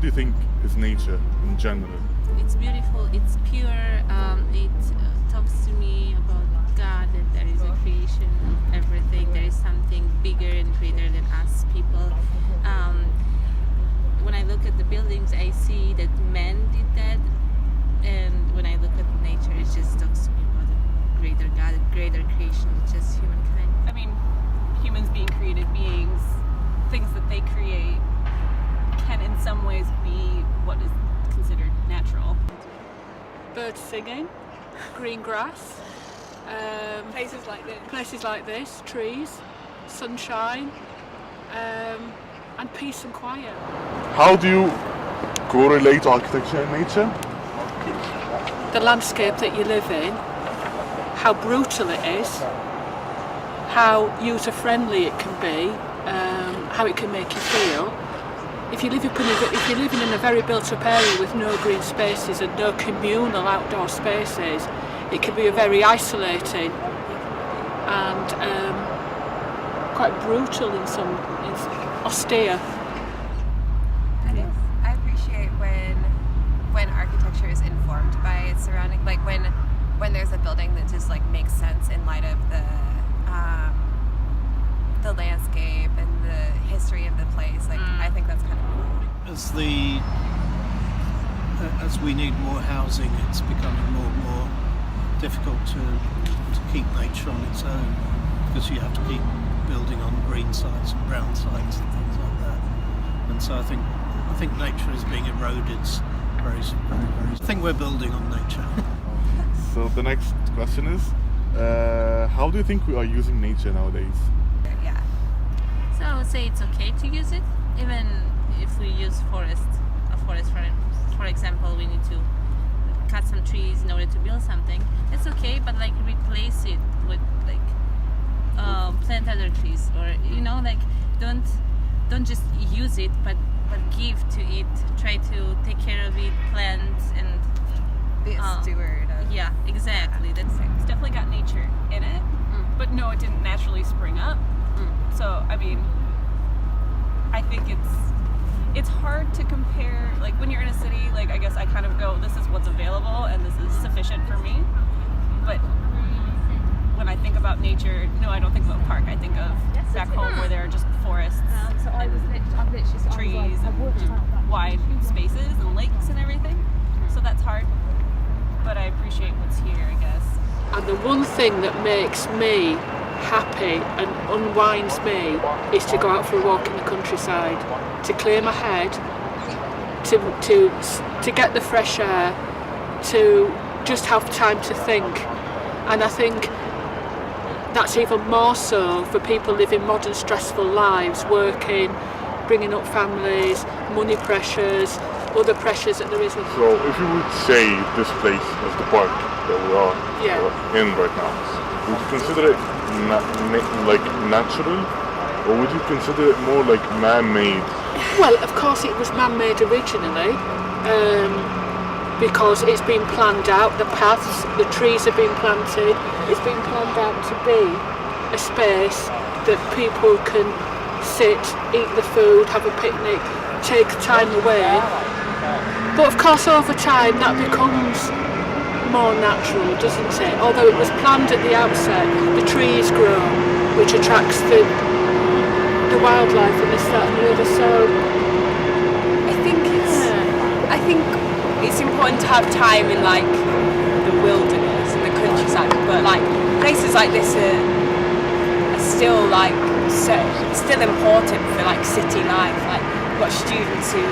do you think is nature in general? It's beautiful, it's pure, it talks to me about God, that there is a creation of everything, there is something bigger and greater than us people. When I look at the buildings, I see that man did that, and when I look at nature, it just talks to me about a greater God, a greater creation, which is humankind. I mean, humans being created beings, things that they create can in some ways be what is considered natural. Birds singing, green grass, places like this, trees, sunshine, and peace and quiet. How do you correlate architecture and nature? The landscape that you live in, how brutal it is, how user-friendly it can be, how it can make you feel. If you're living in a very built-up area with no green spaces and no communal outdoor spaces, it can be very isolating and quite brutal in some, austere. I appreciate when architecture is informed by its surrounding, like when there's a building that just like makes sense in light of the landscape and the history of the place. Like I think that's kind of cool. As we need more housing, it's becoming more and more difficult to keep nature on its own, because you have to keep building on green sites and brown sites and things like that. And so I think nature is being eroded very. I think we're building on nature. So the next question is, how do you think we are using nature nowadays? Yeah. So I would say it's okay to use it, even if we use a forest for example, we need to cut some trees in order to build something. It's okay, but like replace it with like plant other trees, or like don't just use it, but give to it. Try to take care of it, plant and Be a steward of. yeah, exactly. That's It's definitely got nature in it, but no, it didn't naturally spring up. So, I mean, I think it's hard to compare, like when you're in a city, like I guess I kind of go, this is what's available and this is sufficient for me. But when I think about nature, no, I don't think about park. I think of back home where there are just forests and trees and just wide spaces and lakes and everything. So that's hard, but I appreciate what's here, I guess. And the one thing that makes me happy and unwinds me is to go out for a walk in the countryside, to clear my head, to get the fresh air, to just have time to think. And I think that's even more so for people living modern stressful lives, working, bringing up families, money pressures, other pressures that there isn't. So if you would say this place is the park that we are in right now, would you consider it like natural, or would you consider it more like man-made? Well, of course it was man-made originally, because it's been planned out, the paths, the trees have been planted, it's been planned out to be a space that people can sit, eat the food, have a picnic, take time away. But of course over time that becomes more natural, doesn't it? Although it was planned at the outset, the trees grow, which attracts the wildlife and this, that and the other. So I think it's important to have time in like the wilderness and the countryside, but like places like this are still like still important for like city life. Like we've got students who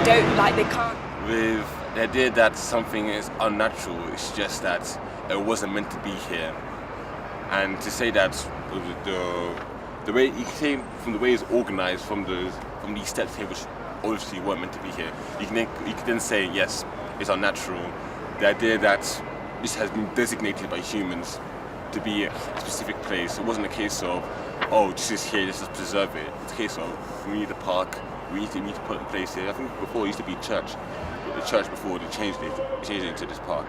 don't like, they can't. With the idea that something is unnatural, it's just that it wasn't meant to be here. And to say that the way you came from, the way it's organized, from these steps here, which obviously weren't meant to be here, you can then say yes, it's unnatural. The idea that this has been designated by humans to be a specific place. It wasn't a case of, oh, this is here, let's just preserve it. It's a case of, we need a park, we need to put in place here. I think before it used to be church. The church before they changed it into this park.